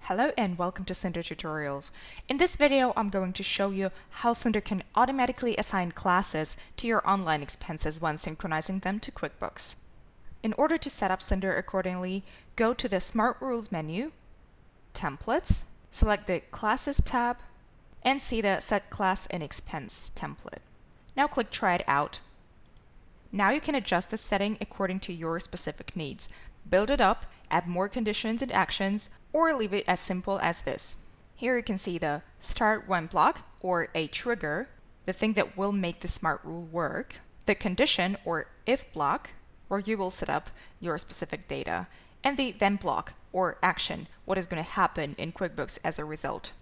Hello and welcome to Synder Tutorials. In this video, I'm going to show you how Synder can automatically assign classes to your online expenses when synchronizing them to QuickBooks. In order to set up Synder accordingly, go to the Smart Rules menu, Templates, select the Classes tab, and see the Set Class and Expense template. Now click Try It Out. Now you can adjust the setting according to your specific needs. Build it up, add more conditions and actions, or leave it as simple as this. Here you can see the Start When block, or a trigger, the thing that will make the Smart Rule work, the Condition, or If block, where you will set up your specific data, and the Then block, or action, what is going to happen in QuickBooks as a result.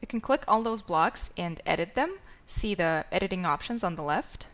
You can click all those blocks and edit them, see the editing options on the left.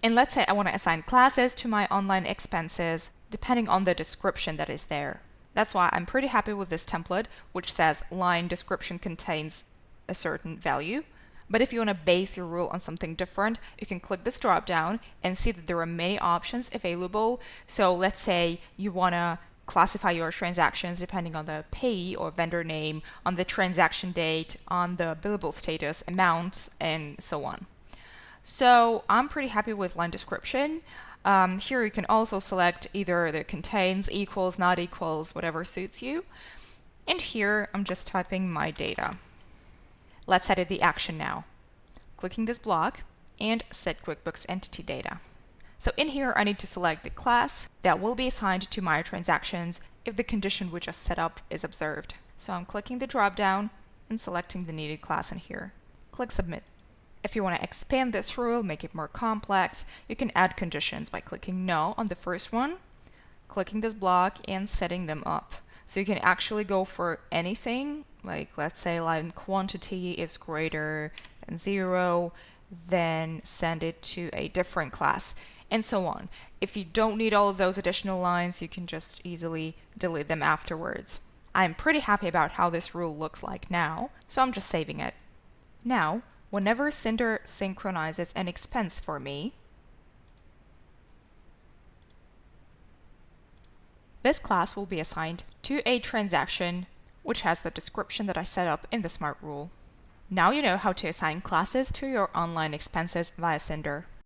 And let's say I want to assign classes to my online expenses depending on the description that is there. That's why I'm pretty happy with this template, which says line description contains a certain value. But if you want to base your rule on something different, you can click this drop down and see that there are many options available. So let's say you want to classify your transactions depending on the payee or vendor name, on the transaction date, on the billable status, amounts, and so on. So I'm pretty happy with line description. Here you can also select either the contains, equals, not equals, whatever suits you. And here I'm just typing my data. Let's edit the action now. Clicking this block and set QuickBooks entity data. So in here I need to select the class that will be assigned to my transactions if the condition we just set up is observed. So I'm clicking the drop down and selecting the needed class in here. Click Submit. If you want to expand this rule, make it more complex, you can add conditions by clicking No on the first one, clicking this block, and setting them up. So you can actually go for anything, like let's say line quantity is greater than 0, then send it to a different class, and so on. If you don't need all of those additional lines, you can just easily delete them afterwards. I'm pretty happy about how this rule looks like now, so I'm just saving it. Now, whenever Synder synchronizes an expense for me, this class will be assigned to a transaction which has the description that I set up in the Smart Rule. Now you know how to assign classes to your online expenses via Synder.